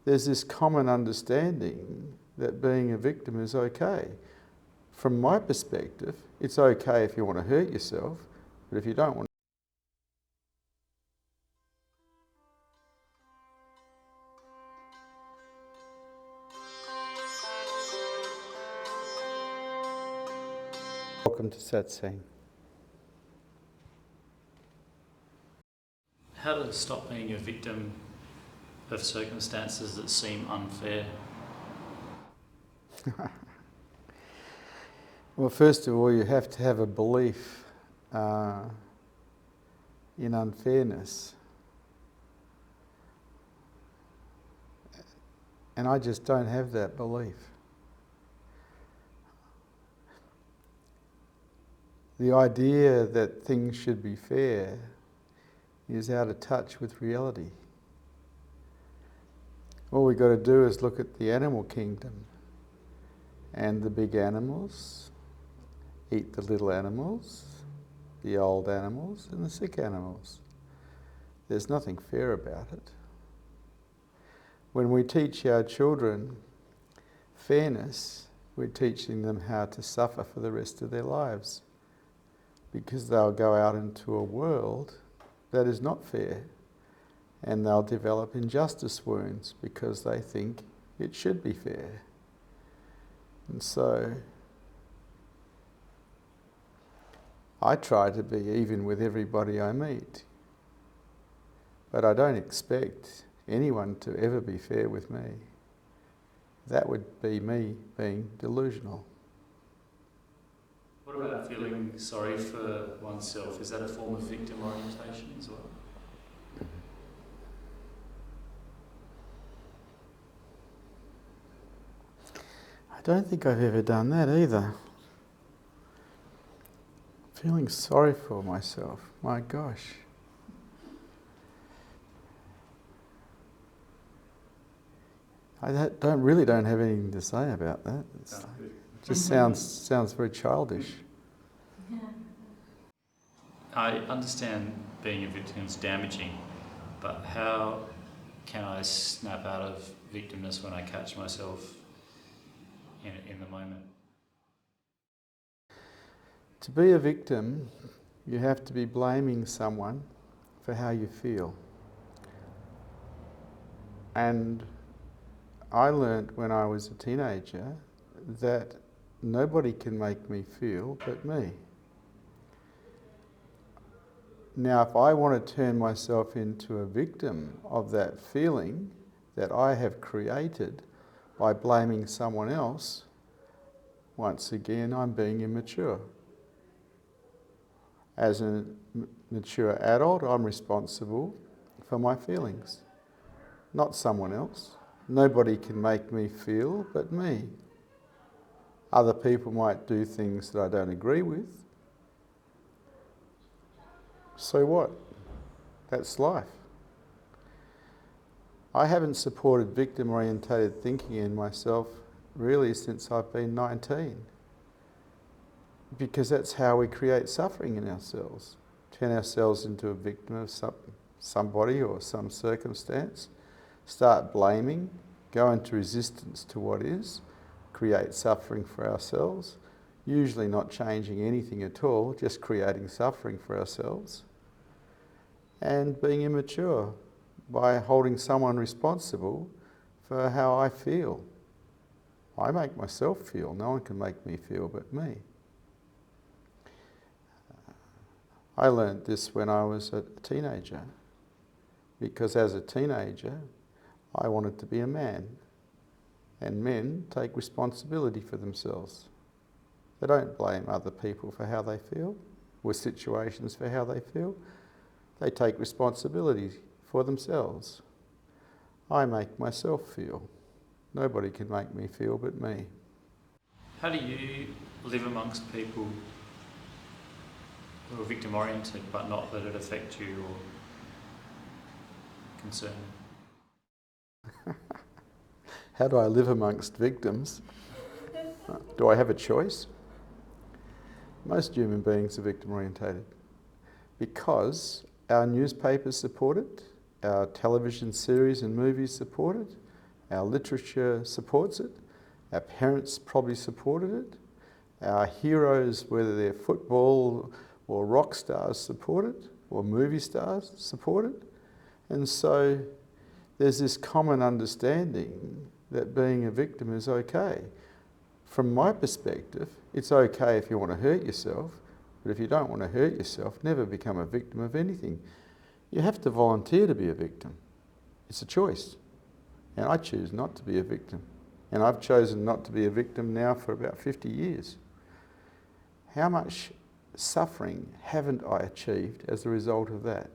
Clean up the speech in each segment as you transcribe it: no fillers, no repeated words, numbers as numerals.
there's this common understanding that being a victim is okay. From my perspective, it's okay if you want to hurt yourself, but if you don't want Welcome to Satsang. How to stop being a victim of circumstances that seem unfair? Well, first of all, you have to have a belief in unfairness. And I just don't have that belief. The idea that things should be fair is out of touch with reality. All we've got to do is look at the animal kingdom, and the big animals eat the little animals, the old animals and the sick animals. There's nothing fair about it. When we teach our children fairness, we're teaching them how to suffer for the rest of their lives, because they'll go out into a world that is not fair, and they'll develop injustice wounds because they think it should be fair. And so I try to be even with everybody I meet, but I don't expect anyone to ever be fair with me. That would be me being delusional. What about feeling sorry for oneself? Is that a form of victim orientation as well? I don't think I've ever done that either. Feeling sorry for myself, my gosh. I don't have anything to say about that. It just sounds very childish. I understand being a victim is damaging, but how can I snap out of victimness when I catch myself in the moment? To be a victim, you have to be blaming someone for how you feel. And I learnt when I was a teenager that nobody can make me feel but me. Now, if I want to turn myself into a victim of that feeling that I have created by blaming someone else, once again, I'm being immature. As a mature adult, I'm responsible for my feelings, not someone else. Nobody can make me feel but me. Other people might do things that I don't agree with. So what? That's life. I haven't supported victim-orientated thinking in myself really since I've been 19. Because that's how we create suffering in ourselves. Turn ourselves into a victim of somebody or some circumstance, start blaming, go into resistance to what is, create suffering for ourselves, usually not changing anything at all, just creating suffering for ourselves, and being immature by holding someone responsible for how I feel. I make myself feel, no one can make me feel but me. I learnt this when I was a teenager, because as a teenager I wanted to be a man, and men take responsibility for themselves. They don't blame other people for how they feel, or situations for how they feel. They take responsibility for themselves. I make myself feel. Nobody can make me feel but me. How do you live amongst people who are victim-oriented but not let it affect you or concern? How do I live amongst victims? Do I have a choice? Most human beings are victim-orientated because our newspapers support it, our television series and movies support it, Our literature supports it. Our parents probably supported it. Our heroes, whether they're football or rock stars, support it, or movie stars support it. And so there's this common understanding that being a victim is okay. From my perspective, it's okay if you want to hurt yourself, but if you don't want to hurt yourself, never become a victim of anything. You have to volunteer to be a victim. It's a choice. And I choose not to be a victim. And I've chosen not to be a victim now for about 50 years. How much suffering haven't I achieved as a result of that?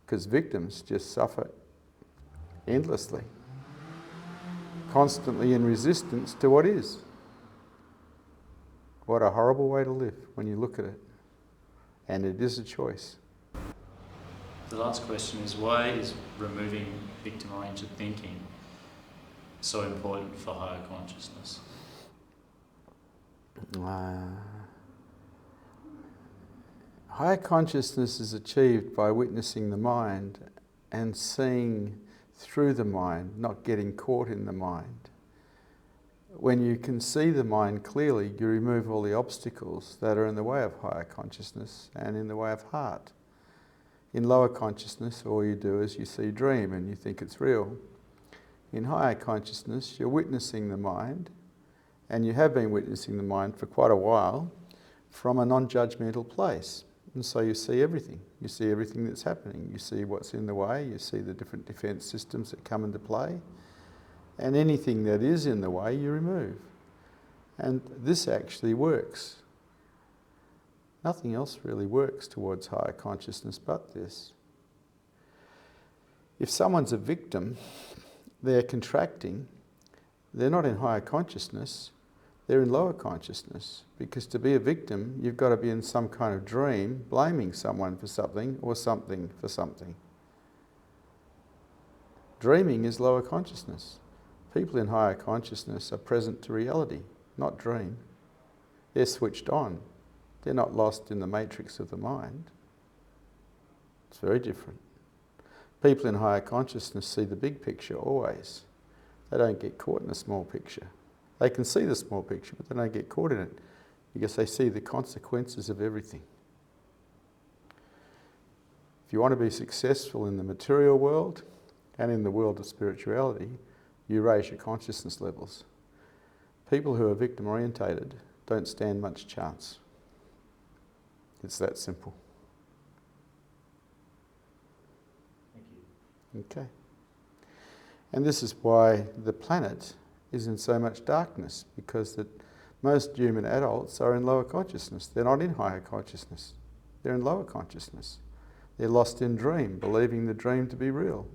Because victims just suffer endlessly, constantly in resistance to what is. What a horrible way to live when you look at it. And it is a choice. The last question is, why is removing victim-oriented thinking so important for higher consciousness? Higher consciousness is achieved by witnessing the mind and seeing through the mind, not getting caught in the mind. When you can see the mind clearly, you remove all the obstacles that are in the way of higher consciousness and in the way of heart. In lower consciousness, all you do is you see dream and you think it's real. In higher consciousness, you're witnessing the mind, and you have been witnessing the mind for quite a while from a non-judgmental place. And so you see everything. You see everything that's happening. You see what's in the way. You see the different defence systems that come into play. And anything that is in the way, you remove. And this actually works. Nothing else really works towards higher consciousness but this. If someone's a victim, they're contracting, they're not in higher consciousness, they're in lower consciousness. Because to be a victim, you've got to be in some kind of dream, blaming someone for something or something for something. Dreaming is lower consciousness. People in higher consciousness are present to reality, not dream. They're switched on. They're not lost in the matrix of the mind. It's very different. People in higher consciousness see the big picture always. They don't get caught in the small picture. They can see the small picture, but they don't get caught in it because they see the consequences of everything. If you want to be successful in the material world and in the world of spirituality, you raise your consciousness levels. People who are victim-orientated don't stand much chance. It's that simple. Thank you. Okay. And this is why the planet is in so much darkness, because that most human adults are in lower consciousness. They're not in higher consciousness. They're in lower consciousness. They're lost in dream, believing the dream to be real.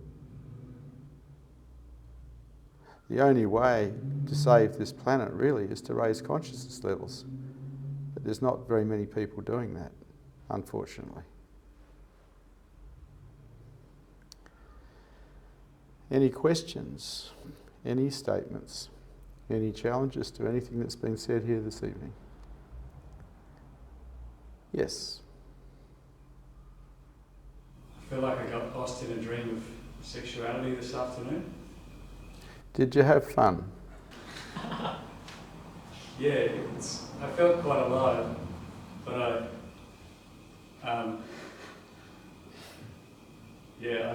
The only way to save this planet really is to raise consciousness levels. But there's not very many people doing that, unfortunately. Any questions? Any statements? Any challenges to anything that's been said here this evening? Yes? I feel like I got lost in a dream of sexuality this afternoon. Did you have fun? Yeah, I felt quite alive, but I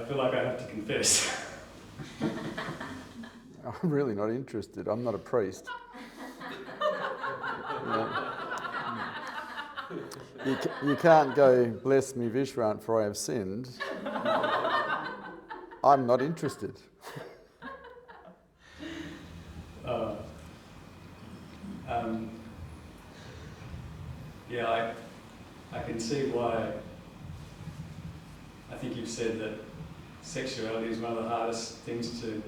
feel like I have to confess. I'm really not interested. I'm not a priest. You can't go, bless me, Vishrant, for I have sinned. I'm not interested. I can see why. I think you've said that sexuality is one of the hardest things to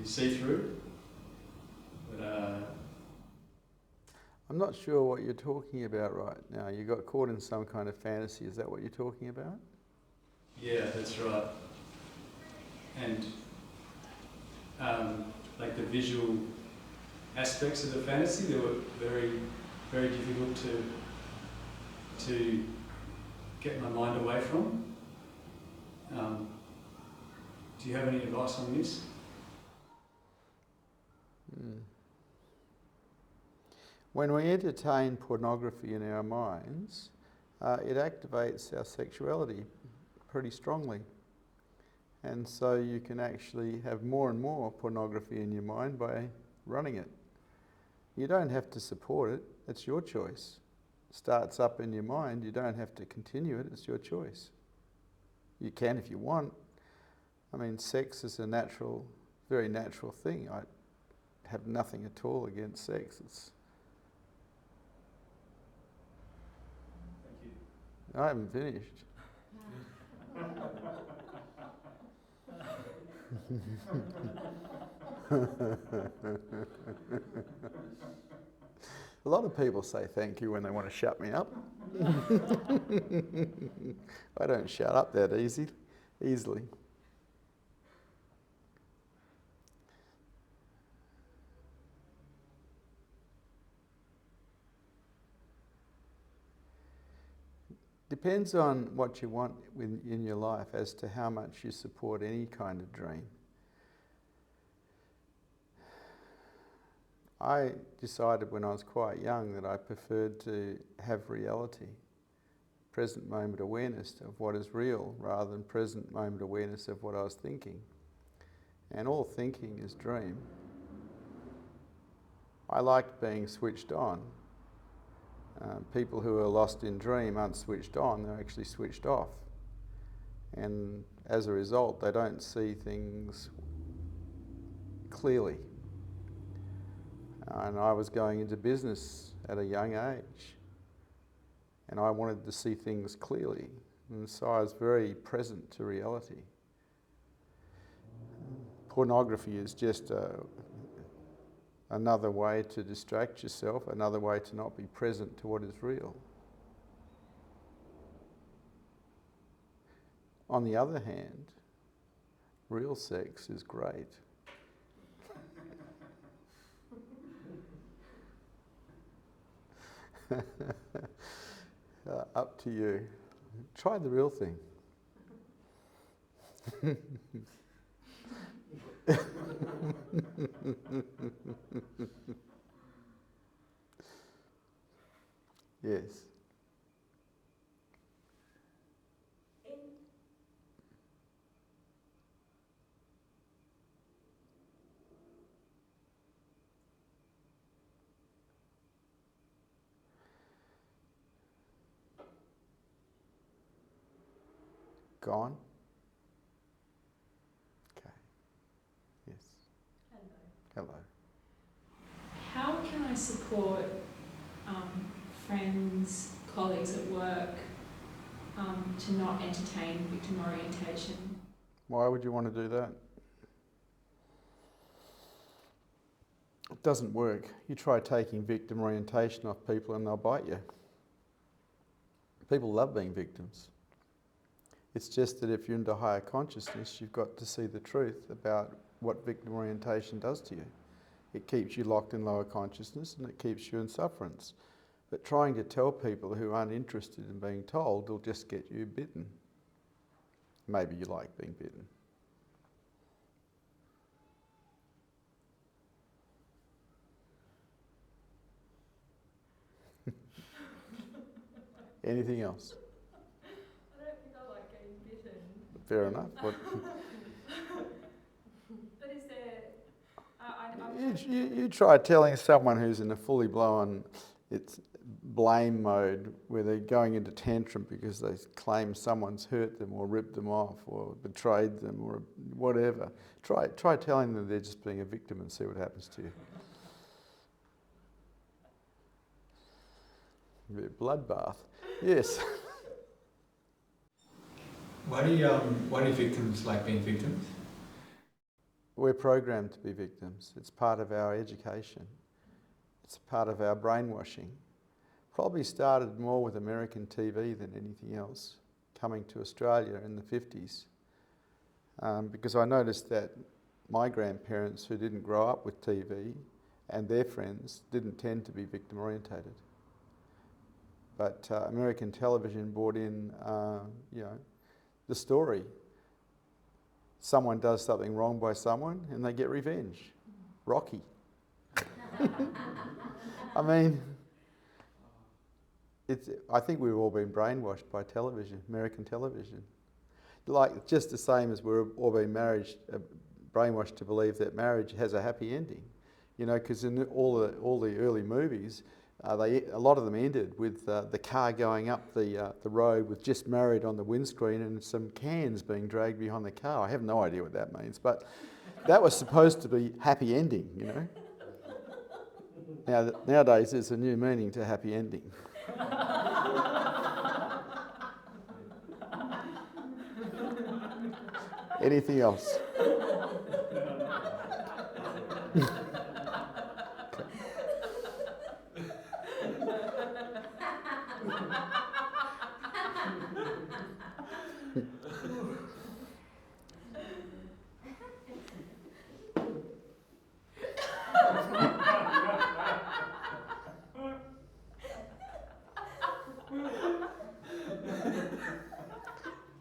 see through. But I'm not sure what you're talking about right now. You got caught in some kind of fantasy. Is that what you're talking about? yeah, that's right. And like the visual aspects of the fantasy, they were very, very difficult to get my mind away from. Do you have any advice on this? When we entertain pornography in our minds, it activates our sexuality pretty strongly. And so you can actually have more and more pornography in your mind by running it. You don't have to support it, it's your choice. It starts up in your mind, you don't have to continue it, it's your choice. You can if you want. I mean, sex is a natural, very natural thing. I have nothing at all against sex. Thank you. I haven't finished. A lot of people say thank you when they want to shut me up. I don't shut up that easily. Depends on what you want in your life as to how much you support any kind of dream. I decided when I was quite young that I preferred to have reality, present moment awareness of what is real, rather than present moment awareness of what I was thinking. And all thinking is dream. I liked being switched on. People who are lost in dream aren't switched on, they're actually switched off. And as a result, they don't see things clearly. And I was going into business at a young age, and I wanted to see things clearly. And so I was very present to reality. Pornography is just another way to distract yourself, another way to not be present to what is real. On the other hand, real sex is great. Up to you. Try the real thing. Yes. Gone? Okay. Yes. Hello. Hello. How can I support friends, colleagues at work to not entertain victim orientation? Why would you want to do that? It doesn't work. You try taking victim orientation off people and they'll bite you. People love being victims. It's just that if you're into higher consciousness, you've got to see the truth about what victim orientation does to you. It keeps you locked in lower consciousness and it keeps you in sufferance. But trying to tell people who aren't interested in being told will just get you bitten. Maybe you like being bitten. Anything else? I don't think I like getting bitten. Fair enough. What? But is there... You try telling someone who's in a fully blown blame mode where they're going into tantrum because they claim someone's hurt them or ripped them off or betrayed them or whatever. Try telling them they're just being a victim and see what happens to you. A bloodbath. Yes. Why do victims like being victims? We're programmed to be victims. It's part of our education. It's part of our brainwashing. Probably started more with American TV than anything else, coming to Australia in the 50s. Because I noticed that my grandparents who didn't grow up with TV and their friends didn't tend to be victim orientated. But American television brought in, the story. someone does something wrong by someone and they get revenge. Rocky. I mean, I think we've all been brainwashed by television, American television. Like, just the same as we're all been brainwashed to believe that marriage has a happy ending. You know, because in all the early movies, a lot of them ended with the car going up the road with "just married" on the windscreen and some cans being dragged behind the car. I have no idea what that means, but that was supposed to be happy ending, you know. Nowadays, there's a new meaning to happy ending. Anything else?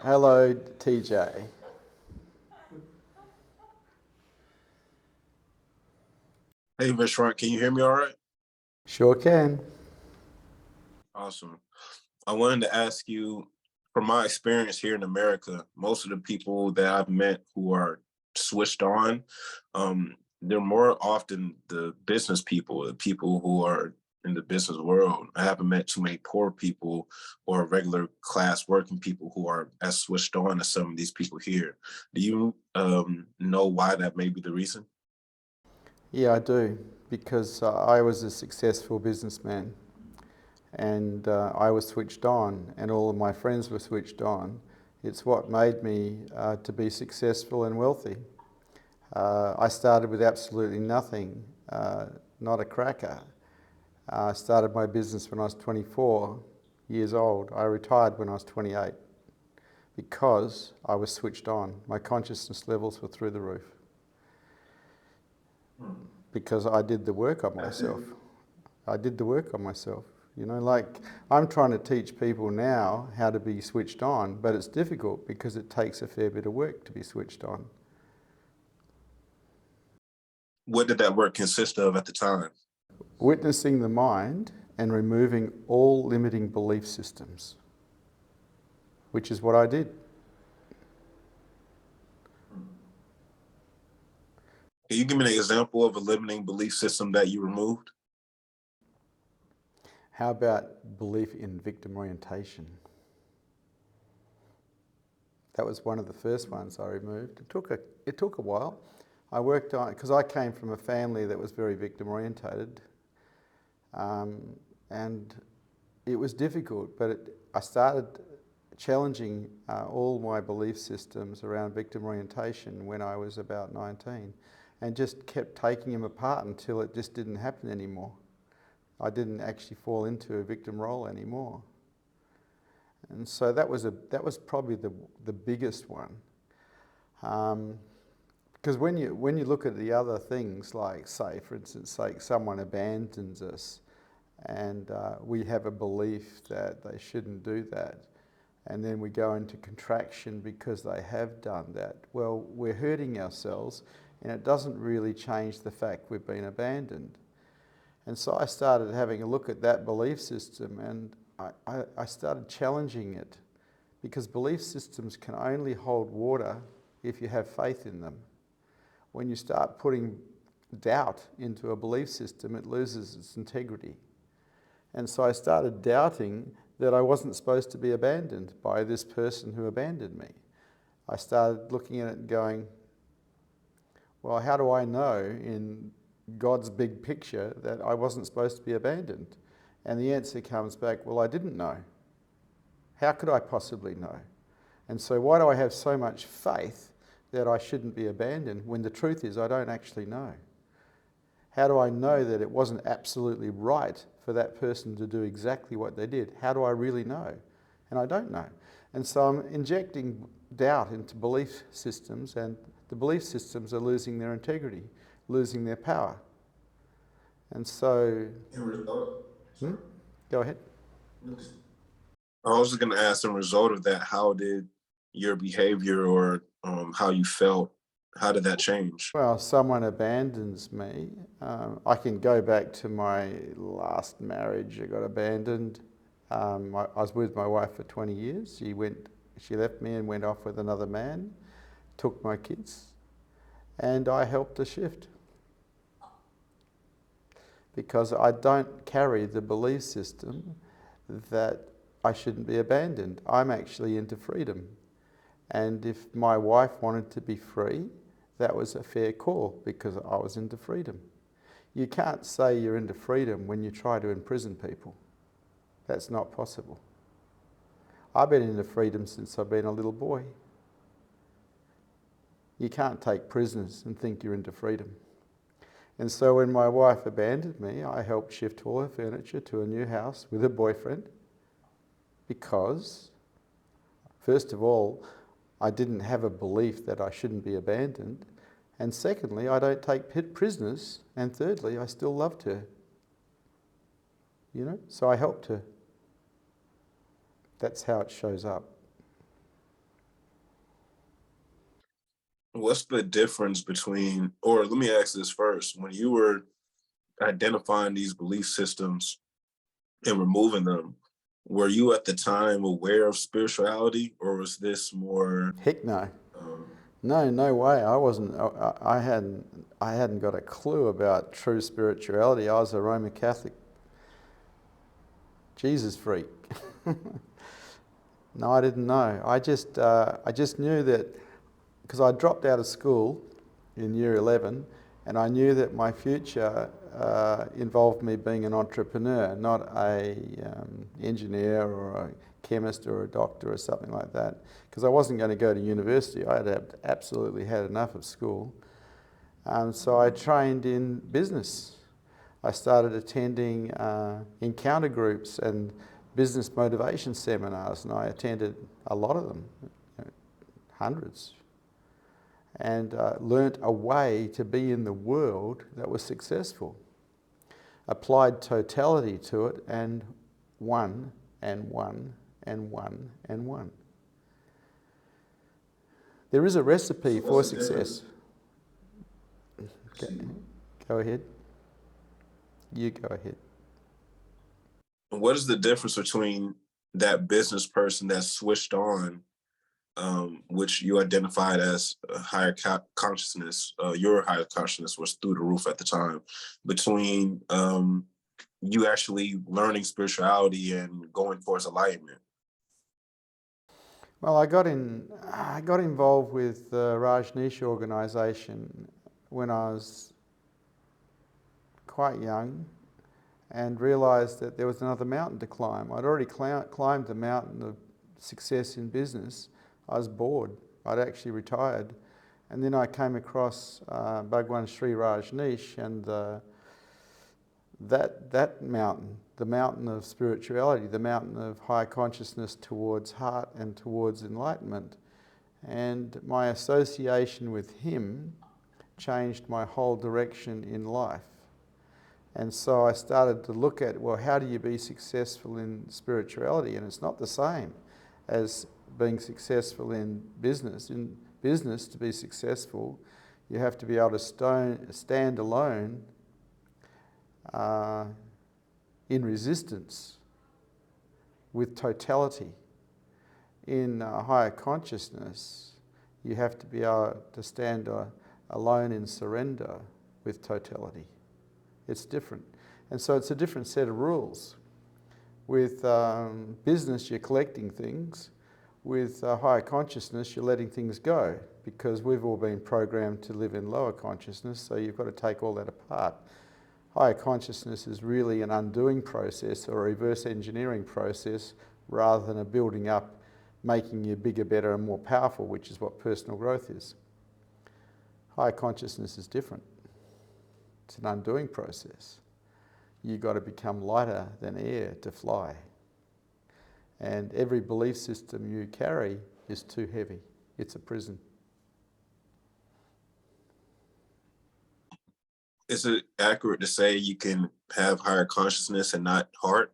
Hello, TJ. Hey, Vishrant, can you hear me all right? Sure can. Awesome. I wanted to ask you, from my experience here in America, most of the people that I've met who are switched on, they're more often the business people, the people who are in the business world. I haven't met too many poor people or regular class working people who are as switched on as some of these people here. Do you know why that may be the reason? Yeah, I do, because I was a successful businessman and I was switched on and all of my friends were switched on. It's what made me to be successful and wealthy. I started with absolutely nothing, not a cracker. I started my business when I was 24 years old. I retired when I was 28 because I was switched on. My consciousness levels were through the roof. Because I did the work on myself. I did the work on myself. You know, like, I'm trying to teach people now how to be switched on, but it's difficult because it takes a fair bit of work to be switched on. What did that work consist of at the time? Witnessing the mind and removing all limiting belief systems, which is what I did. Can you give me an example of a limiting belief system that you removed? How about belief in victim orientation? That was one of the first ones I removed. It took a while. I worked on it because I came from a family that was very victim orientated, and it was difficult. But I started challenging all my belief systems around victim orientation when I was about 19, and just kept taking them apart until it just didn't happen anymore. I didn't actually fall into a victim role anymore. And so that was probably the biggest one. Because when you look at the other things, like, say, for instance, like someone abandons us and we have a belief that they shouldn't do that, and then we go into contraction because they have done that, well, we're hurting ourselves and it doesn't really change the fact we've been abandoned. And so I started having a look at that belief system, and I started challenging it, because belief systems can only hold water if you have faith in them. When you start putting doubt into a belief system, it loses its integrity. And so I started doubting that I wasn't supposed to be abandoned by this person who abandoned me. I started looking at it and going, well, how do I know in God's big picture that I wasn't supposed to be abandoned? And the answer comes back, well, I didn't know. How could I possibly know? And so why do I have so much faith that I shouldn't be abandoned when the truth is I don't actually know? How do I know that it wasn't absolutely right for that person to do exactly what they did? How do I really know? And I don't know. And so I'm injecting doubt into belief systems, and the belief systems are losing their integrity, losing their power. And so... Go ahead. I was just going to ask, as a result of that, how did your behavior or how you felt? How did that change? Well, someone abandons me. I can go back to my last marriage. I got abandoned. I was with my wife for 20 years. She left me and went off with another man, took my kids, and I helped her shift. Because I don't carry the belief system that I shouldn't be abandoned. I'm actually into freedom. And if my wife wanted to be free, that was a fair call because I was into freedom. You can't say you're into freedom when you try to imprison people. That's not possible. I've been into freedom since I've been a little boy. You can't take prisoners and think you're into freedom. And so when my wife abandoned me, I helped shift all her furniture to a new house with a boyfriend because, first of all, I didn't have a belief that I shouldn't be abandoned. And secondly, I don't take prisoners. And thirdly, I still loved her. You know, so I helped her. That's how it shows up. What's the difference between, or let me ask this first, when you were identifying these belief systems and removing them, were you at the time aware of spirituality, or was this more? Heck no. No way. I wasn't. I hadn't got a clue about true spirituality. I was a Roman Catholic Jesus freak. No, I didn't know. I just knew that because I dropped out of school in year 11, and I knew that my future involved me being an entrepreneur, not a engineer or a chemist or a doctor or something like that, because I wasn't going to go to university. I had absolutely had enough of school. So I trained in business. I started attending encounter groups and business motivation seminars, and I attended a lot of them, hundreds, and learnt a way to be in the world that was successful. Applied totality to it and won and won and won and won. There is a recipe for success. Go ahead. You go ahead. What is the difference between that business person that's switched on, which you identified as a higher consciousness, your higher consciousness was through the roof at the time, between you actually learning spirituality and going towards enlightenment? Well, I got involved with the 𝐬𝐸𝐴 organisation when I was quite young, and realised that there was another mountain to climb. I'd already climbed the mountain of success in business. I was bored. I'd actually retired. And then I came across Bhagwan Sri Rajneesh and that mountain, the mountain of spirituality, the mountain of high consciousness towards heart and towards enlightenment. And my association with him changed my whole direction in life. And so I started to look at, well, how do you be successful in spirituality? And it's not the same as being successful in business. In business, to be successful, you have to be able to stand alone in resistance with totality. In higher consciousness, you have to be able to stand alone in surrender with totality. It's different. And so it's a different set of rules. With business, you're collecting things. With higher consciousness, you're letting things go, because we've all been programmed to live in lower consciousness, so you've got to take all that apart. Higher consciousness is really an undoing process or a reverse engineering process rather than a building up, making you bigger, better and more powerful, which is what personal growth is. Higher consciousness is different. It's an undoing process. You've got to become lighter than air to fly. And every belief system you carry is too heavy. It's a prison. Is it accurate to say you can have higher consciousness and not heart?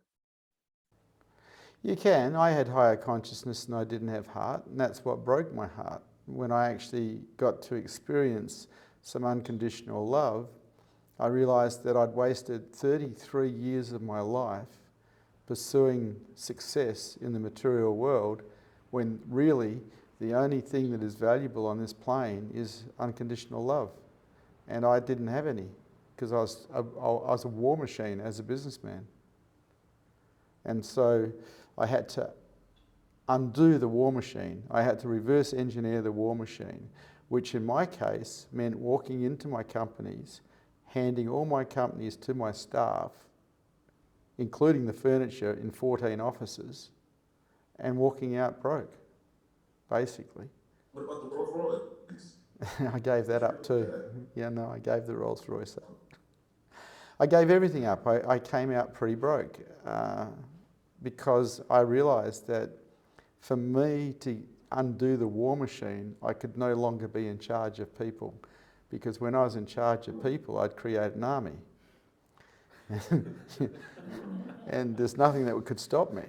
You can. I had higher consciousness and I didn't have heart, and that's what broke my heart. when I actually got to experience some unconditional love, I realised that I'd wasted 33 years of my life pursuing success in the material world, when really the only thing that is valuable on this plane is unconditional love. And I didn't have any, because I was a war machine as a businessman. And so I had to undo the war machine. I had to reverse engineer the war machine, which in my case meant walking into my companies, handing all my companies to my staff, including the furniture in 14 offices, and walking out broke, basically. What about the Rolls Royce? I gave that up too. Yeah, no, I gave the Rolls Royce up. I gave everything up. I came out pretty broke because I realised that for me to undo the war machine, I could no longer be in charge of people, because when I was in charge of people, I'd create an army. And there's nothing that could stop me.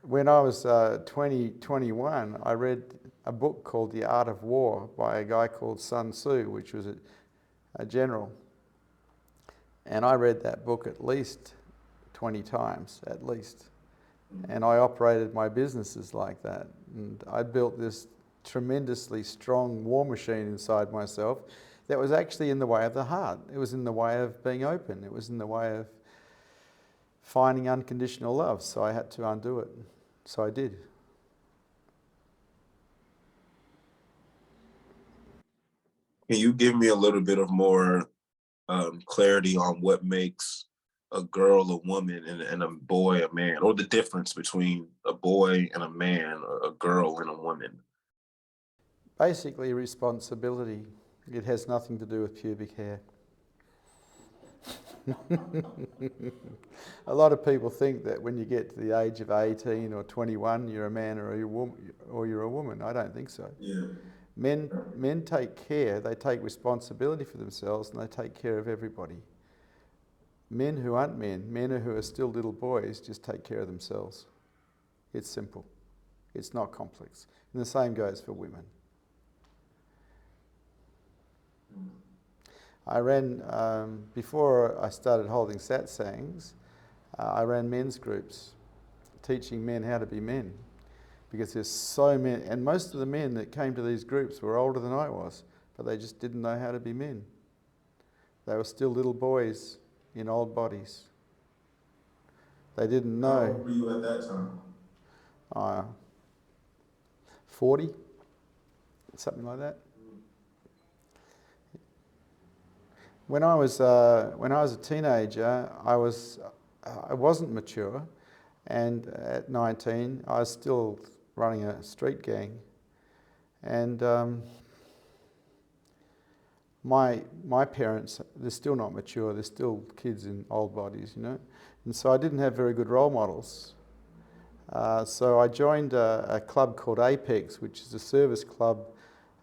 When I was 21, I read a book called The Art of War by a guy called Sun Tzu, which was a general. And I read that book at least 20 times, at least. And I operated my businesses like that. And I built this tremendously strong war machine inside myself that was actually in the way of the heart. It was in the way of being open. It was in the way of finding unconditional love. So I had to undo it. So I did. Can you give me a little bit of more clarity on what makes a girl a woman and a boy a man, or the difference between a boy and a man, or a girl and a woman? Basically, responsibility. It has nothing to do with pubic hair. A lot of people think that when you get to the age of 18 or 21, you're a man or you're a woman. I don't think so. Yeah. Men take care, they take responsibility for themselves, and they take care of everybody. Men who aren't men who are still little boys, just take care of themselves. It's simple. It's not complex. And the same goes for women. I ran, before I started holding satsangs, I ran men's groups, teaching men how to be men. Because there's so many, and most of the men that came to these groups were older than I was, but they just didn't know how to be men. They were still little boys in old bodies. They didn't know. How old were you at that time? 40, something like that. When I was a teenager, I wasn't mature, and at 19, I was still running a street gang, and my parents, they're still not mature. They're still kids in old bodies, you know, and so I didn't have very good role models. So I joined a club called Apex, which is a service club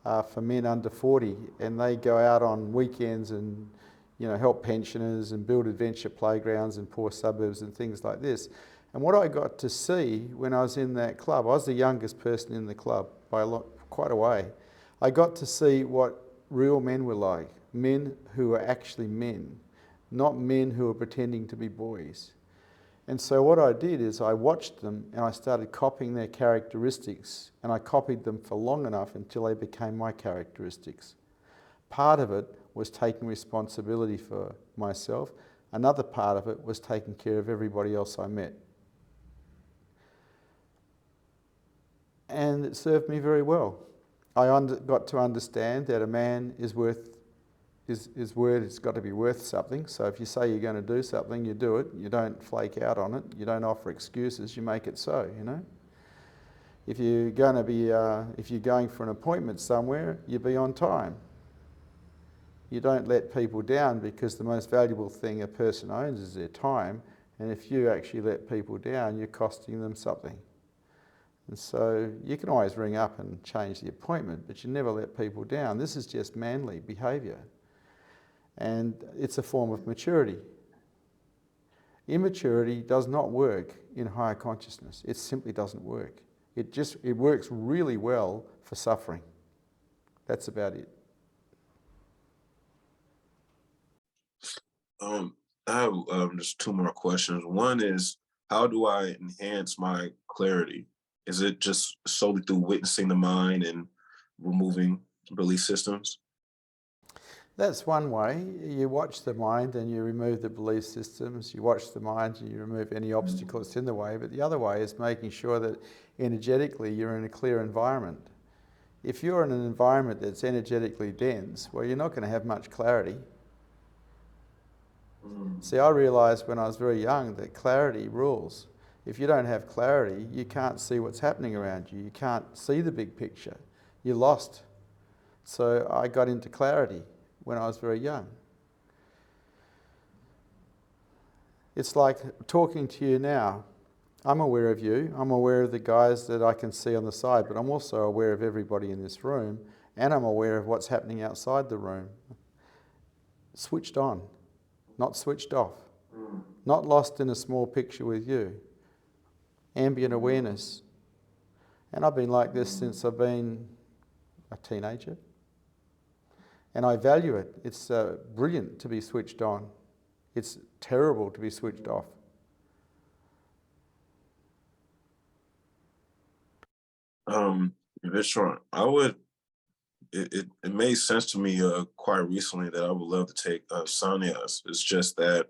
for men under 40, and they go out on weekends and, you know, help pensioners and build adventure playgrounds in poor suburbs and things like this. And what I got to see when I was in that club, I was the youngest person in the club by quite a way. I got to see what real men were like, men who were actually men, not men who were pretending to be boys. And so what I did is I watched them and I started copying their characteristics, and I copied them for long enough until they became my characteristics. Part of it was taking responsibility for myself. Another part of it was taking care of everybody else I met. And it served me very well. I got to understand that a man is worth, his word has got to be worth something. So if you say you're going to do something, you do it. You don't flake out on it. You don't offer excuses. You make it so, you know. If you're going to be, if you're going for an appointment somewhere, you be on time. You don't let people down, because the most valuable thing a person owns is their time. And if you actually let people down, you're costing them something. And so you can always ring up and change the appointment, but you never let people down. This is just manly behaviour. And it's a form of maturity. Immaturity does not work in higher consciousness. It simply doesn't work. It works really well for suffering. That's about it. I have just two more questions. One is, how do I enhance my clarity? Is it just solely through witnessing the mind and removing belief systems? That's one way. You watch the mind and you remove the belief systems. You watch the mind and you remove any obstacle that's in the way. But the other way is making sure that energetically you're in a clear environment. If you're in an environment that's energetically dense, well, you're not going to have much clarity. See, I realised when I was very young that clarity rules. If you don't have clarity, you can't see what's happening around you. You can't see the big picture. You're lost. So I got into clarity when I was very young. It's like talking to you now. I'm aware of you. I'm aware of the guys that I can see on the side, but I'm also aware of everybody in this room, and I'm aware of what's happening outside the room. Switched on, not switched off. Not lost in a small picture with you. Ambient awareness. And I've been like this since I've been a teenager. And I value it. It's brilliant to be switched on. It's terrible to be switched off. Vishrant, it made sense to me quite recently that I would love to take sannyas. It's just that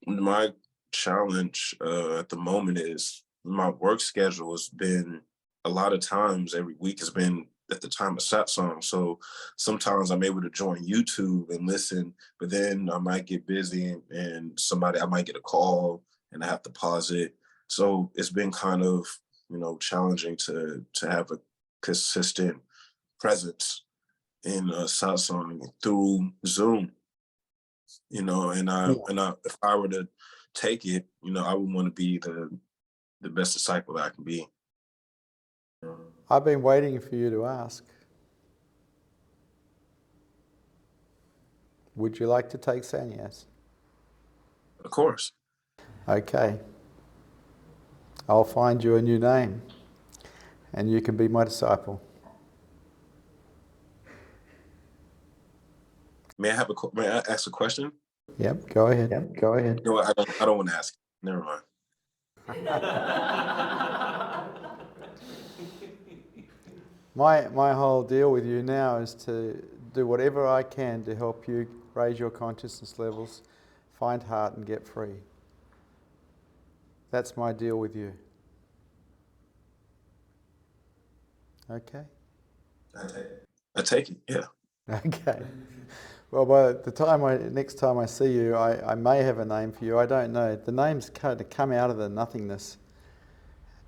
my challenge at the moment is my work schedule has been a lot of times every week has been at the time of Satsang. So sometimes I'm able to join YouTube and listen, but then I might get busy and I might get a call and I have to pause it. So it's been kind of, challenging to have a consistent presence in Satsang through Zoom, and if I were to take it, I would want to be the best disciple that I can be. I've been waiting for you to ask. Would you like to take sannyas? Of course. Okay. I'll find you a new name, and you can be my disciple. May I ask a question? Yep, go ahead. No, I don't want to ask. Never mind. My whole deal with you now is to do whatever I can to help you raise your consciousness levels, find heart and get free. That's my deal with you. Okay? I take it, yeah. Okay. Well, by the time next time I see you, I may have a name for you. I don't know. The names kind of come out of the nothingness.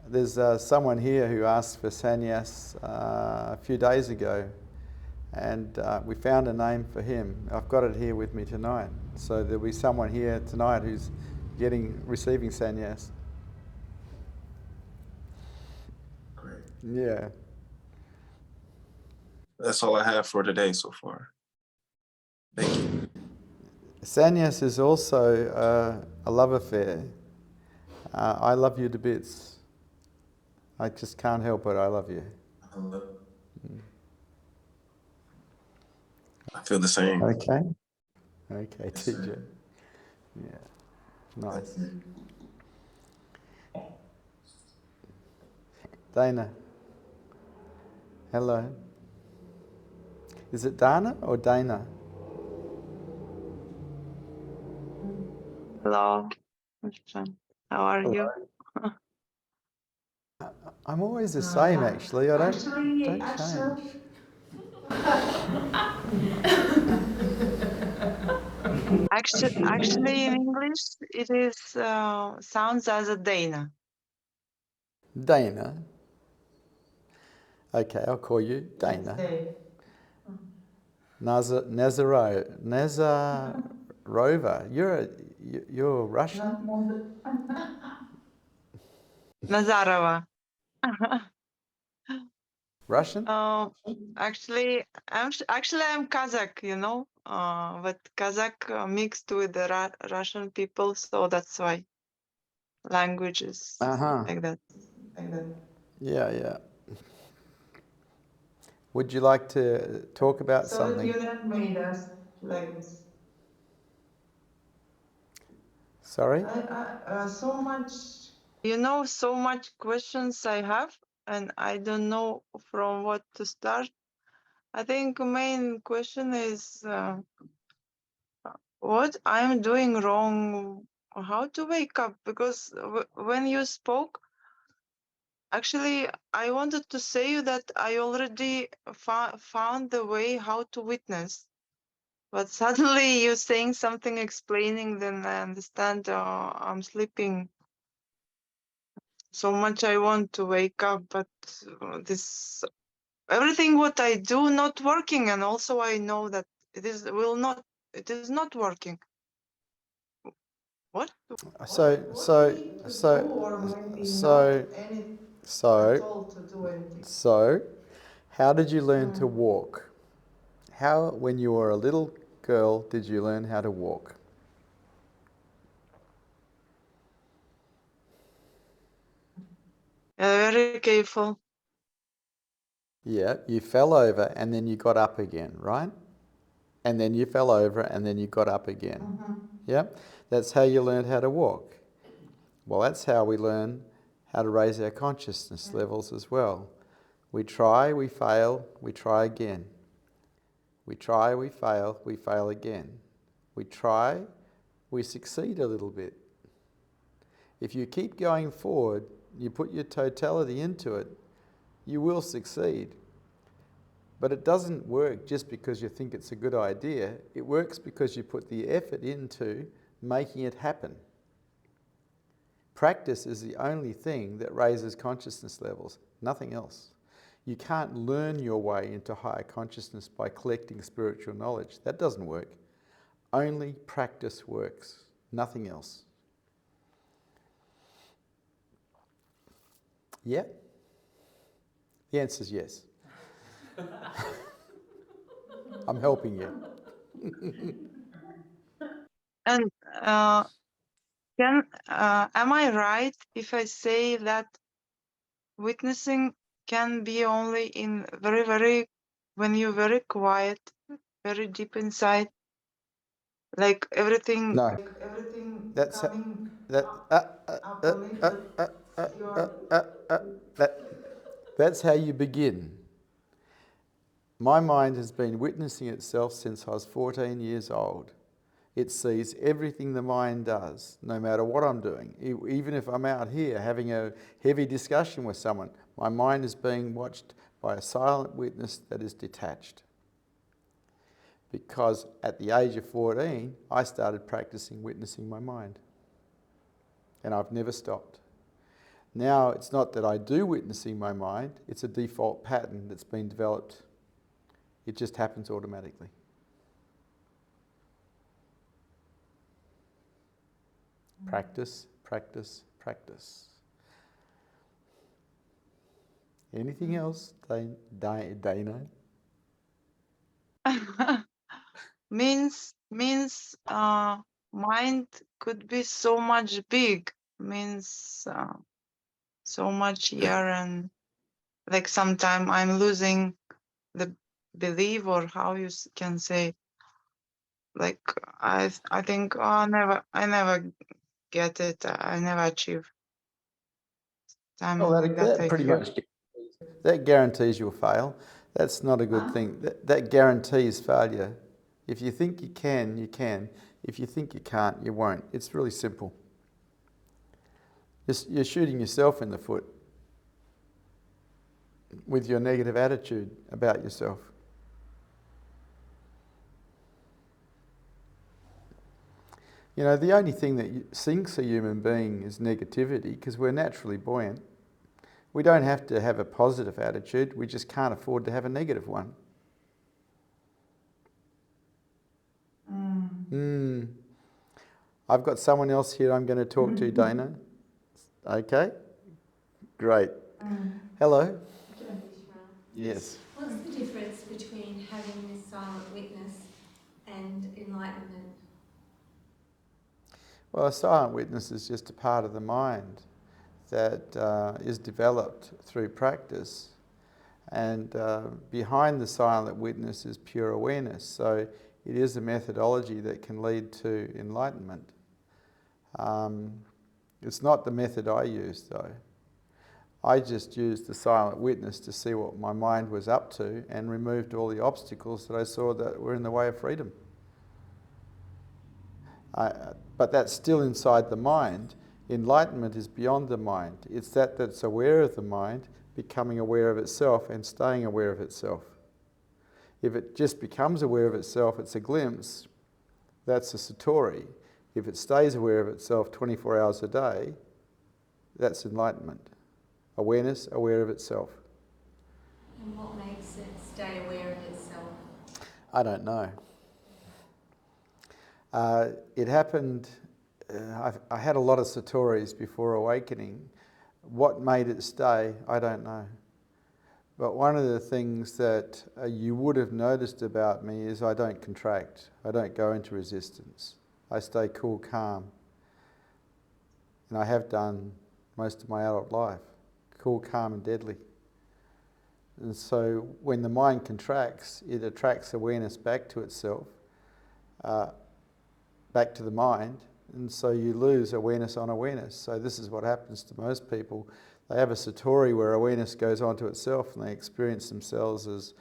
There's someone here who asked for sannyas a few days ago, and we found a name for him. I've got it here with me tonight. So there'll be someone here tonight who's receiving sannyas. Great. Yeah. That's all I have for today so far. Thank you. Sannyas is also a love affair. I love you to bits. I just can't help it. I love you. I feel the same. Okay, Yes, teacher. sir. Yeah, nice. Dana. Hello. Is it Dana or Dana? Hello, Vishrant. How are you? I'm always the same, actually. I don't change. Actually, in English, it is sounds as a Dana. Dana. Okay, I'll call you Dana. Nazarova. You're Russian? Nazarova. Russian? Actually, I'm Kazakh, but Kazakh mixed with the Russian people, so that's why language is like that. Yeah. Would you like to talk about So something? you never made us like this. Sorry? So much, so much questions I have, and I don't know from what to start. I think main question is what I'm doing wrong, how to wake up, because when you spoke, actually, I wanted to say you that I already found the way how to witness. But suddenly you're saying something explaining, then I understand I'm sleeping so much. I want to wake up, but this everything what I do not working, and also I know that it is not working. What? So, What we need to do, or maybe not any at all to do anything. So, how did you learn to walk? How, when you were a little girl, did you learn how to walk? Very careful. Yeah, you fell over and then you got up again, right? And then you fell over and then you got up again. Mm-hmm. Yeah, that's how you learned how to walk. Well, that's how we learn how to raise our consciousness levels as well. We try, we fail, we try again. We try, we fail again. We try, we succeed a little bit. If you keep going forward, you put your totality into it, you will succeed. But it doesn't work just because you think it's a good idea. It works because you put the effort into making it happen. Practice is the only thing that raises consciousness levels, nothing else. You can't learn your way into higher consciousness by collecting spiritual knowledge. That doesn't work. Only practice works, nothing else. Yeah? The answer is yes. I'm helping you. And am I right if I say that witnessing can be only in very, very, when you're very quiet, very deep inside, like everything, No. That's coming that. up a little, but you're That's how you begin. My mind has been witnessing itself since I was 14 years old. It sees everything the mind does, no matter what I'm doing. Even if I'm out here having a heavy discussion with someone, my mind is being watched by a silent witness that is detached. Because at the age of 14, I started practicing witnessing my mind. And I've never stopped. Now, it's not that I do witnessing my mind, it's a default pattern that's been developed. It just happens automatically. Practice, practice, practice. Anything else, Dana? means mind could be so much big, means so much here, and like sometime I'm losing the belief, or how you can say, like I think, I never get it, I never achieve time Well, like that, that I pretty feel. much that guarantees you'll fail. That's not a good thing. That guarantees failure. If you think you can, you can. If you think you can't, you won't. It's really simple. You're shooting yourself in the foot with your negative attitude about yourself. You know, the only thing that sinks a human being is negativity, because we're naturally buoyant. We don't have to have a positive attitude, we just can't afford to have a negative one. I've got someone else here I'm going to talk to, Dana. Okay? Great. Hello? Yes. What's the difference between having this silent witness and enlightenment? Well, a silent witness is just a part of the mind that is developed through practice. And behind the silent witness is pure awareness. So it is a methodology that can lead to enlightenment. It's not the method I used, though. I just used the silent witness to see what my mind was up to and removed all the obstacles that I saw that were in the way of freedom. But that's still inside the mind. Enlightenment is beyond the mind. It's that's aware of the mind, becoming aware of itself and staying aware of itself. If it just becomes aware of itself, it's a glimpse, that's a satori. If it stays aware of itself 24 hours a day, that's enlightenment. Awareness, aware of itself. And what makes it stay aware of itself? I don't know. It happened, I had a lot of satoris before awakening. What made it stay, I don't know. But one of the things that you would have noticed about me is I don't contract. I don't go into resistance. I stay cool, calm. And I have done most of my adult life. Cool, calm and deadly. And so when the mind contracts, it attracts awareness back to itself, back to the mind, and so you lose awareness on awareness. So this is what happens to most people. They have a satori where awareness goes onto itself and they experience themselves as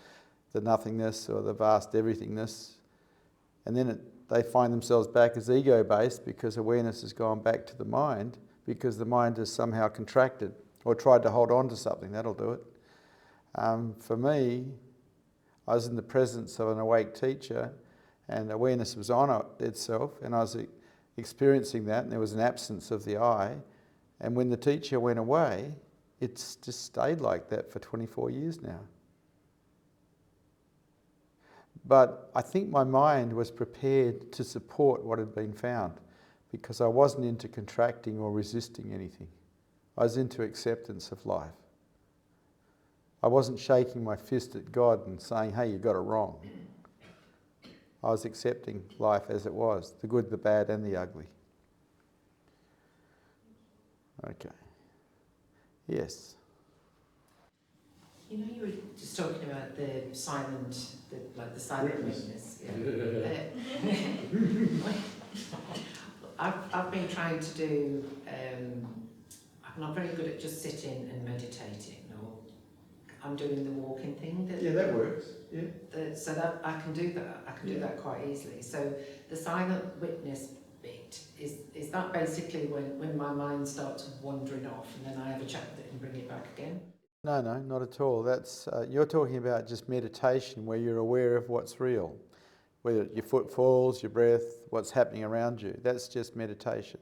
the nothingness or the vast everythingness. And then they find themselves back as ego-based because awareness has gone back to the mind because the mind has somehow contracted or tried to hold on to something. That'll do it. For me, I was in the presence of an awake teacher and awareness was on itself and I was experiencing that and there was an absence of the I. And when the teacher went away, it's just stayed like that for 24 years now. But I think my mind was prepared to support what had been found because I wasn't into contracting or resisting anything. I was into acceptance of life. I wasn't shaking my fist at God and saying, hey, you got it wrong. I was accepting life as it was, the good, the bad and the ugly. Okay. Yes. You know, you were just talking about the silent, the silent witness. Yeah. I've been trying to do. I'm not very good at just sitting and meditating. Or I'm doing the walking thing. That works. Yeah. So that I can do that. I can do that quite easily. So the silent witness bit is that basically when my mind starts wandering off, and then I have a chat with it and bring it back again. No, not at all. That's you're talking about just meditation where you're aware of what's real, whether your footfalls, your breath, what's happening around you. That's just meditation.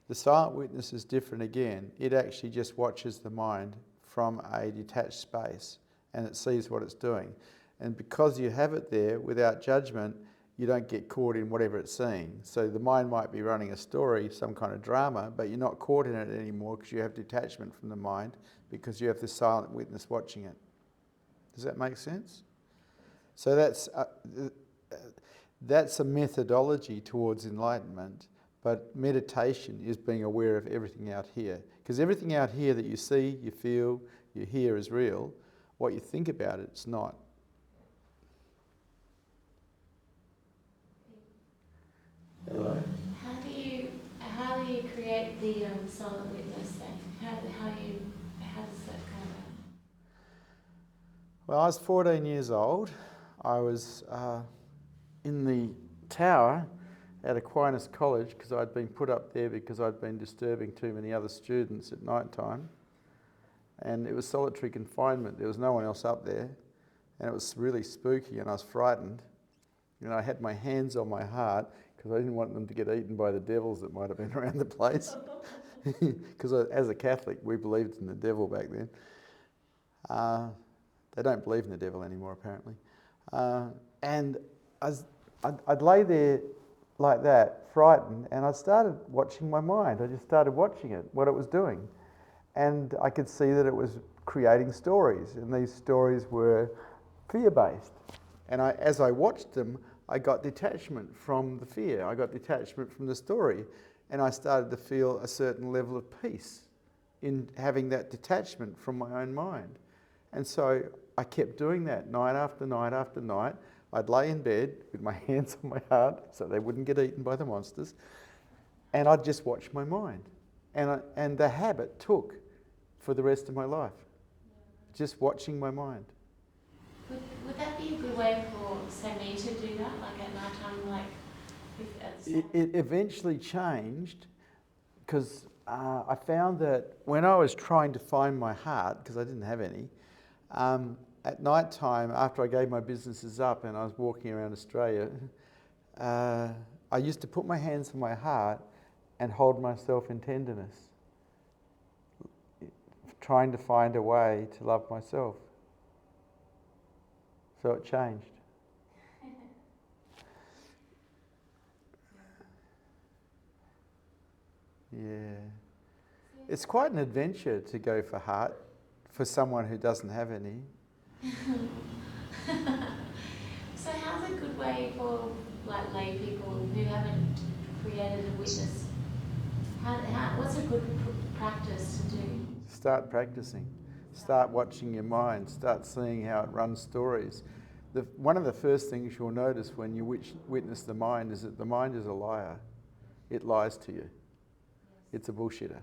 The silent witness is different again. It actually just watches the mind from a detached space and it sees what it's doing. And because you have it there without judgment, you don't get caught in whatever it's seeing. So the mind might be running a story, some kind of drama, but you're not caught in it anymore because you have detachment from the mind because you have this silent witness watching it. Does that make sense? So that's a methodology towards enlightenment, but meditation is being aware of everything out here. Because everything out here that you see, you feel, you hear is real. What you think about it, it's not. Hello. How do you create the silent witness then? How does that come about? Well, I was 14 years old. I was in the tower at Aquinas College because I'd been put up there because I'd been disturbing too many other students at night time. And it was solitary confinement. There was no one else up there. And it was really spooky and I was frightened. And I had my hands on my heart because I didn't want them to get eaten by the devils that might have been around the place. Because as a Catholic, we believed in the devil back then. They don't believe in the devil anymore, apparently. And I'd lay there like that, frightened, and I started watching my mind. I just started watching it, what it was doing. And I could see that it was creating stories, and these stories were fear-based. And as I watched them, I got detachment from the fear. I got detachment from the story. And I started to feel a certain level of peace in having that detachment from my own mind. And so I kept doing that night after night after night. I'd lay in bed with my hands on my heart so they wouldn't get eaten by the monsters, and I'd just watch my mind. And the habit took for the rest of my life, just watching my mind. Would that be a good way for, say, me to do that, like at night time, like It eventually changed because I found that when I was trying to find my heart, because I didn't have any, at night time, after I gave my businesses up and I was walking around Australia, I used to put my hands on my heart and hold myself in tenderness, trying to find a way to love myself. So it changed. Yeah. It's quite an adventure to go for heart for someone who doesn't have any. So how's a good way for like lay people who haven't created a witness? What's a good practice to do? Start practicing. Start watching your mind. Start seeing how it runs stories. One of the first things you'll notice when you witness the mind is that the mind is a liar. It lies to you. It's a bullshitter.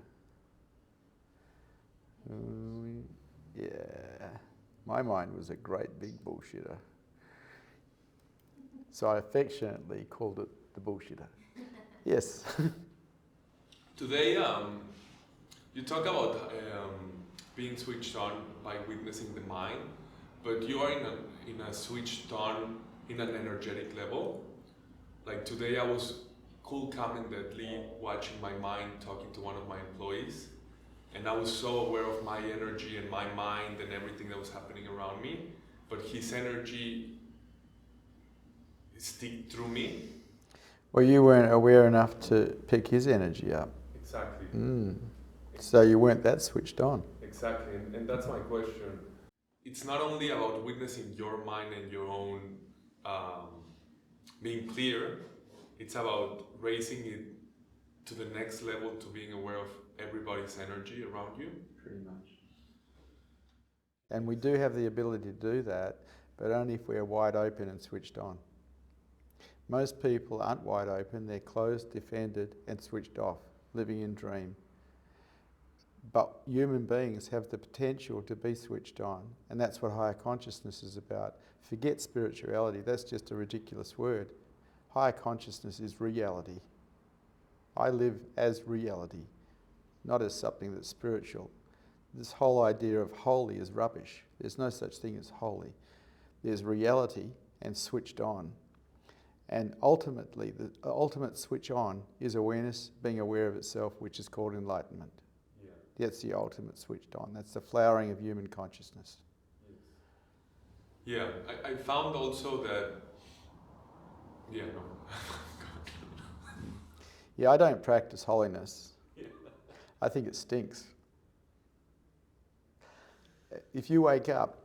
Yeah. My mind was a great big bullshitter. So I affectionately called it the bullshitter. Yes. Today, you talk about being switched on by witnessing the mind, but you are in a switched on in an energetic level. Like today, I was cool, calm, and deadly watching my mind talking to one of my employees, and I was so aware of my energy and my mind and everything that was happening around me, but his energy stick through me. Well, you weren't aware enough to pick his energy up. Exactly. So you weren't that switched on. Exactly, and that's my question. It's not only about witnessing your mind and your own being clear, it's about raising it to the next level, to being aware of everybody's energy around you. Pretty much. And we do have the ability to do that, but only if we're wide open and switched on. Most people aren't wide open, they're closed, defended, and switched off, living in dream. But human beings have the potential to be switched on, and that's what higher consciousness is about. Forget spirituality, that's just a ridiculous word. Higher consciousness is reality. I live as reality, not as something that's spiritual. This whole idea of holy is rubbish. There's no such thing as holy. There's reality and switched on. And ultimately, the ultimate switch on is awareness, being aware of itself, which is called enlightenment. Yeah. That's the ultimate switched on. That's the flowering of human consciousness. Yes. Yeah, I found also that, Yeah, I don't practice holiness. Yeah. I think it stinks. If you wake up,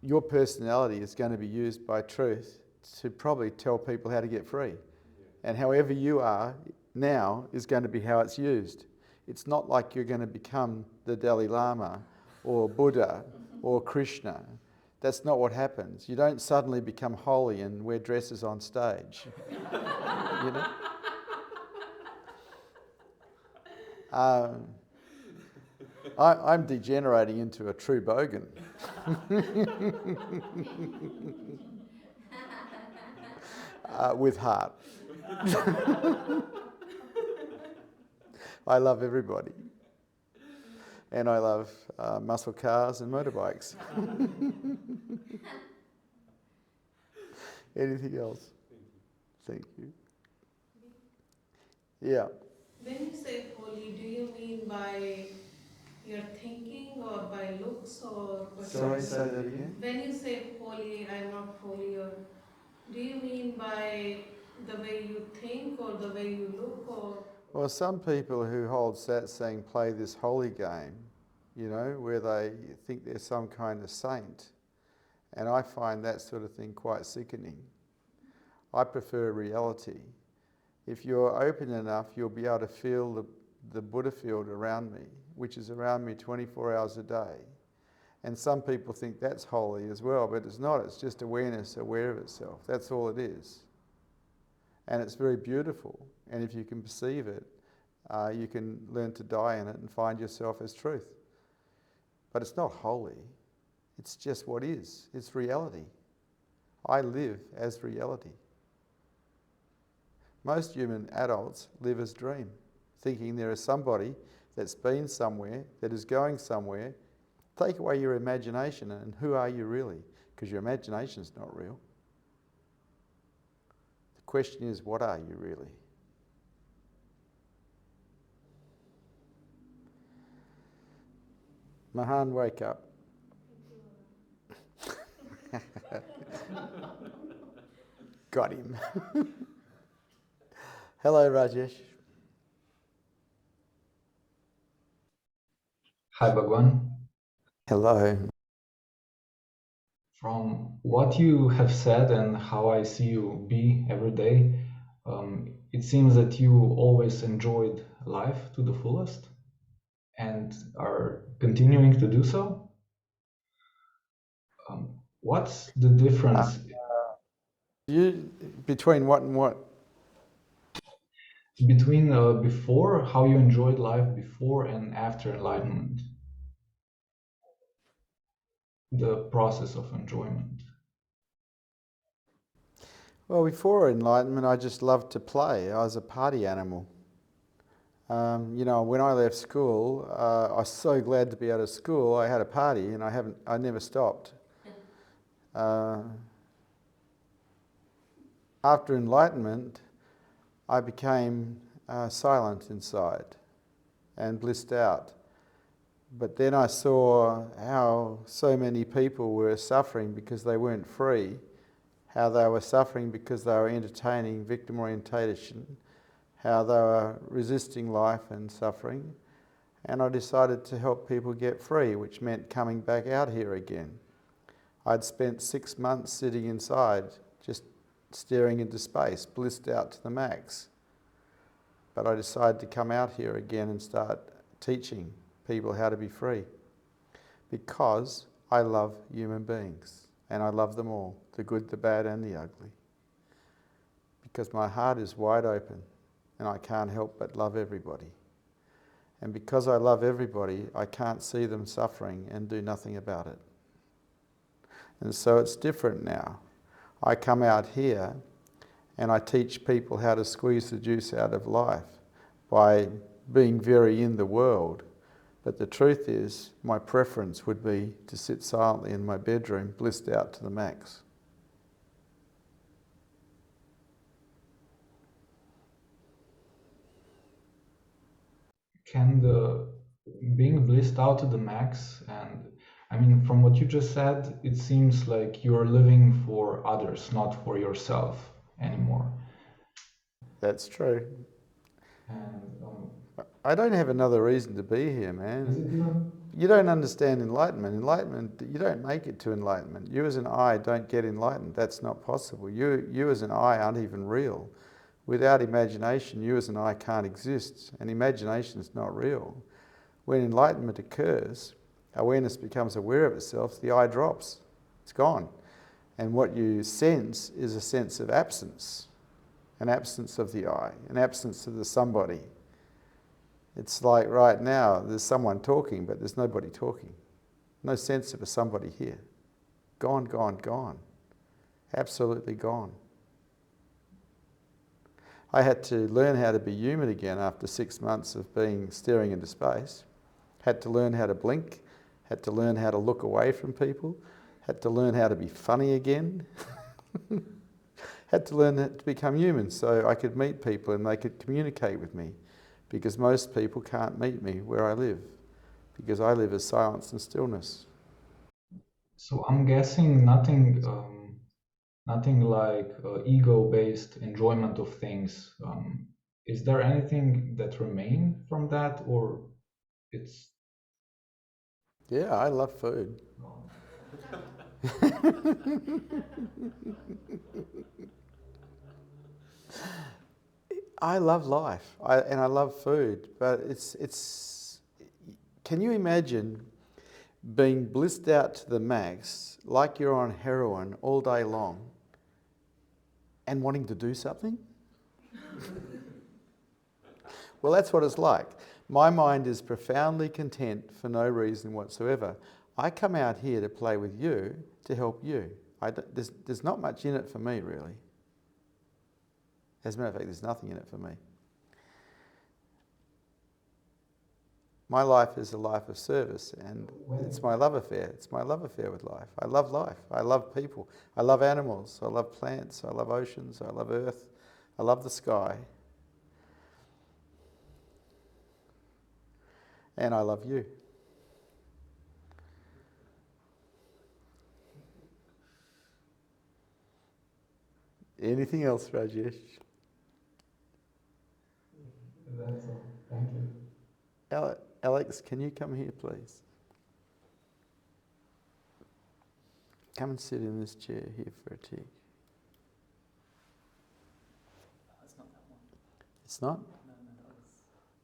your personality is going to be used by truth to probably tell people how to get free. Yeah. And however you are now is going to be how it's used. It's not like you're going to become the Dalai Lama or Buddha or Krishna. That's not what happens. You don't suddenly become holy and wear dresses on stage. You know? I'm degenerating into a true bogan. With heart. I love everybody. And I love muscle cars and motorbikes. Anything else? Thank you. Yeah. When you say holy, do you mean by your thinking or by looks or... Sorry, say that again? When you say holy, I'm not holy, or do you mean by the way you think or the way you look, or... Well, some people who hold satsang play this holy game, you know, where they think they're some kind of saint. And I find that sort of thing quite sickening. I prefer reality. If you're open enough, you'll be able to feel the the Buddha field around me, which is around me 24 hours a day. And some people think that's holy as well, but it's not. It's just awareness, aware of itself. That's all it is. And it's very beautiful. And if you can perceive it, you can learn to die in it and find yourself as truth. But it's not holy. It's just what is. It's reality. I live as reality. Most human adults live as dream, thinking there is somebody that's been somewhere, that is going somewhere. Take away your imagination and who are you really? Because your imagination is not real. The question is, what are you really? Mahan, wake up. Got him. Hello, Rajesh. Hi, Bhagwan. Hello. From what you have said and how I see you be every day, it seems that you always enjoyed life to the fullest and are continuing to do so. What's the difference? Between what and what? Between before, how you enjoyed life before and after enlightenment. The process of enjoyment. Well, before enlightenment, I just loved to play. I was a party animal. When I left school, I was so glad to be out of school. I had a party, and I never stopped. After enlightenment, I became silent inside and blissed out. But then I saw how so many people were suffering because they weren't free, how they were suffering because they were entertaining victim orientation, how they were resisting life and suffering. And I decided to help people get free, which meant coming back out here again. I'd spent 6 months sitting inside, just staring into space, blissed out to the max. But I decided to come out here again and start teaching people how to be free, because I love human beings, and I love them all, the good, the bad and the ugly, because my heart is wide open and I can't help but love everybody. And because I love everybody, I can't see them suffering and do nothing about it. And so it's different now. I come out here and I teach people how to squeeze the juice out of life by being very in the world. But the truth is, my preference would be to sit silently in my bedroom, blissed out to the max. Can the being blissed out to the max, and I mean, from what you just said, it seems like you're living for others, not for yourself anymore. That's true. And I don't have another reason to be here, man. You don't understand enlightenment. Enlightenment, you don't make it to enlightenment. You as an I don't get enlightened. That's not possible. You as an I aren't even real. Without imagination, you as an I can't exist. And imagination is not real. When enlightenment occurs, awareness becomes aware of itself, the I drops. It's gone. And what you sense is a sense of absence. An absence of the I, an absence of the somebody. It's like right now, there's someone talking, but there's nobody talking. No sense of a somebody here. Gone, gone, gone. Absolutely gone. I had to learn how to be human again after 6 months of staring into space. Had to learn how to blink. Had to learn how to look away from people. Had to learn how to be funny again. Had to learn to become human so I could meet people and they could communicate with me. Because most people can't meet me where I live, because I live as silence and stillness. So I'm guessing nothing like ego-based enjoyment of things. Is there anything that remain from that, or it's? Yeah, I love food. I love life, and I love food, but it's. Can you imagine being blissed out to the max, like you're on heroin all day long, and wanting to do something? Well, that's what it's like. My mind is profoundly content for no reason whatsoever. I come out here to play with you, to help you. There's not much in it for me, really. As a matter of fact, there's nothing in it for me. My life is a life of service, and it's my love affair. It's my love affair with life. I love life. I love people. I love animals. I love plants. I love oceans. I love earth. I love the sky. And I love you. Anything else, Rajesh? That's all. Thank you. Alex, can you come here, please? Come and sit in this chair here for a tick. It's not that one. It's not? No, that was...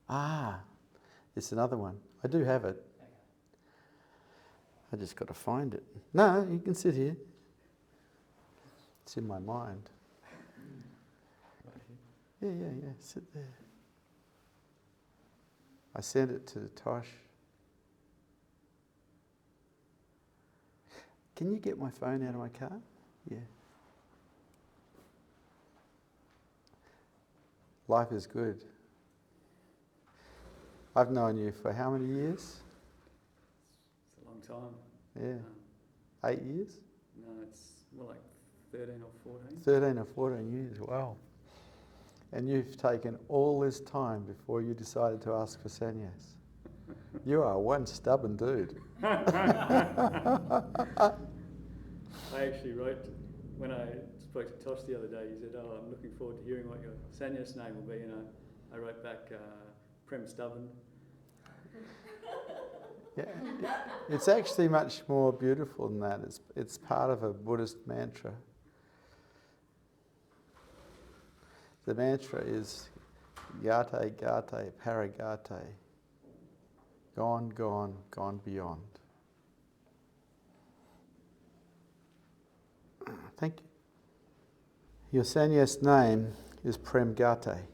Ah, it's another one. I do have it. Okay. I just got to find it. No, you can sit here. It's in my mind. Right here. Yeah, sit there. I sent it to Tosh. Can you get my phone out of my car? Yeah. Life is good. I've known you for how many years? It's a long time. Yeah. 8 years? No, it's more like 13 or 14. 13 or 14 years, wow. And you've taken all this time before you decided to ask for sannyas. You are one stubborn dude. I actually wrote, when I spoke to Tosh the other day, he said, "Oh, I'm looking forward to hearing what your sannyas name will be." And I wrote back, Prem Stubborn. Yeah, it's actually much more beautiful than that. It's part of a Buddhist mantra. The mantra is 𝐬𝐞𝐥𝐟 𝐢𝐴, gone, gone, gone beyond. Thank you. Your sannyas name is Prem 𝐬𝐞𝐥𝐟.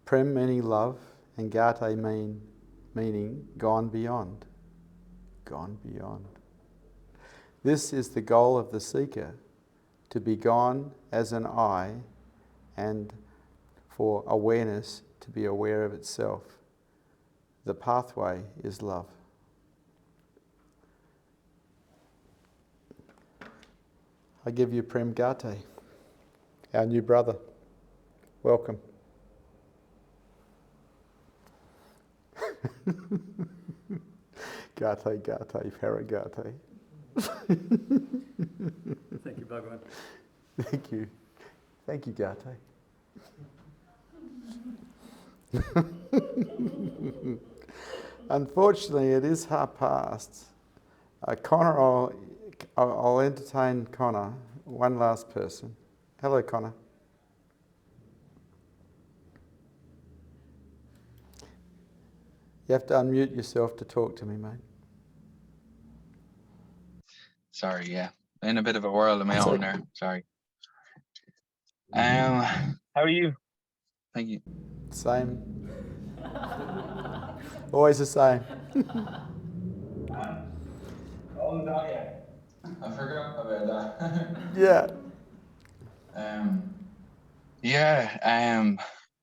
Prem meaning love, and 𝐬𝐞𝐥𝐟 meaning gone beyond. Gone beyond. This is the goal of the seeker, to be gone as an I, and for awareness to be aware of itself. The pathway is love. I give you Prem 𝐬𝐞𝐥𝐟, our new brother. Welcome. 𝐬𝐞𝐥𝐟 𝐢𝐴. Thank you, Bhagwan. Thank you. Thank you, 𝐬𝐞𝐥𝐟. Unfortunately, it is past. Connor, I'll entertain Connor, one last person. Hello, Connor. You have to unmute yourself to talk to me, mate. Sorry, yeah. In a bit of a whirl of my own there. Sorry. How are you? Thank you. Same. Always the same. Oh, yeah. I forgot about that. Yeah.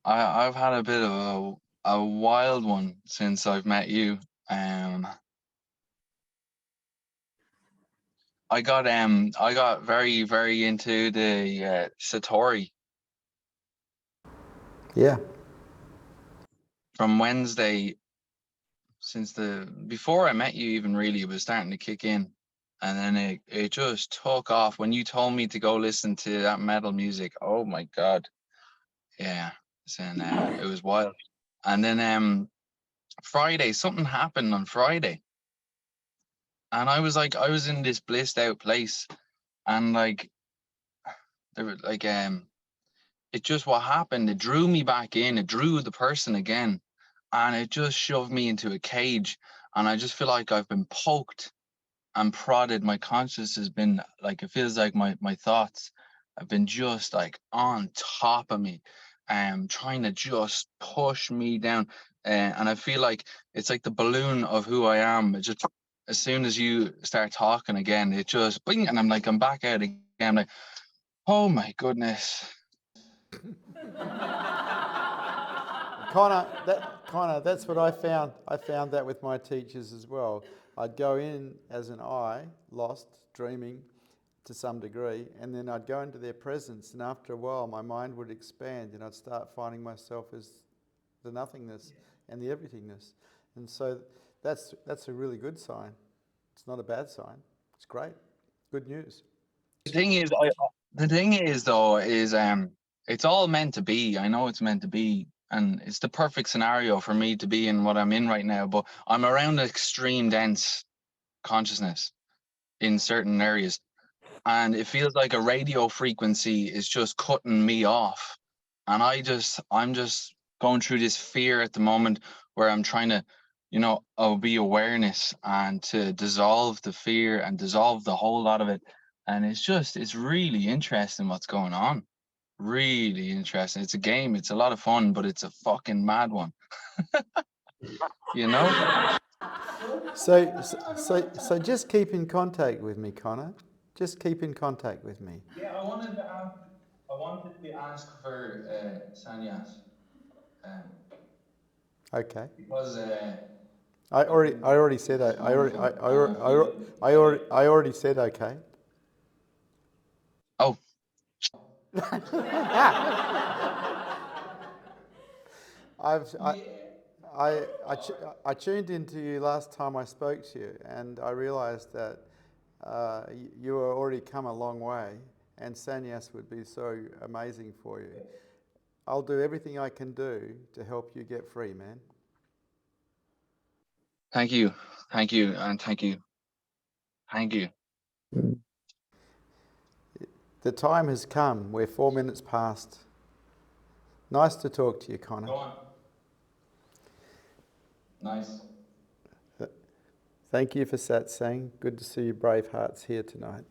I've had a bit of a wild one since I've met you. I got very, very into the Satori. Yeah. From Wednesday, before I met you, even really, it was starting to kick in, and then it just took off when you told me to go listen to that metal music. Oh my God, yeah, and it was wild. And then Friday, something happened on Friday, and I was in this blissed out place, and there was it just, what happened, it drew me back in, it drew the person again, and it just shoved me into a cage. And I just feel like I've been poked and prodded. My conscience has been like, it feels like my thoughts have been just like on top of me, trying to just push me down. And I feel like it's like the balloon of who I am. It just, as soon as you start talking again, it just bing, and I'm back out again. I'm like, oh my goodness. Connor, that's what I found. I found that with my teachers as well. I'd go in as an I, lost, dreaming to some degree, and then I'd go into their presence, and after a while my mind would expand and I'd start finding myself as the nothingness and the everythingness. And so that's a really good sign. It's not a bad sign. It's great. Good news. The thing is though, it's all meant to be. I know it's meant to be, and it's the perfect scenario for me to be in what I'm in right now, but I'm around extreme dense consciousness in certain areas, and it feels like a radio frequency is just cutting me off. And I'm just going through this fear at the moment where I'm trying to, be awareness and to dissolve the fear and dissolve the whole lot of it. And it's really interesting what's going on. Really interesting. It's a game. It's a lot of fun, but it's a fucking mad one. So just keep in contact with me, Connor. Just keep in contact with me. Yeah, I wanted to ask for sannyas. Okay. Because I already said I already said okay. Oh. I tuned into you last time I spoke to you, and I realised that you were already come a long way, and sannyas would be so amazing for you. I'll do everything I can do to help you get free, man. Thank you, and thank you. The time has come. We're 4 minutes past. Nice to talk to you, Connor. Go on. Nice. Thank you for Satsang. Good to see you brave hearts here tonight.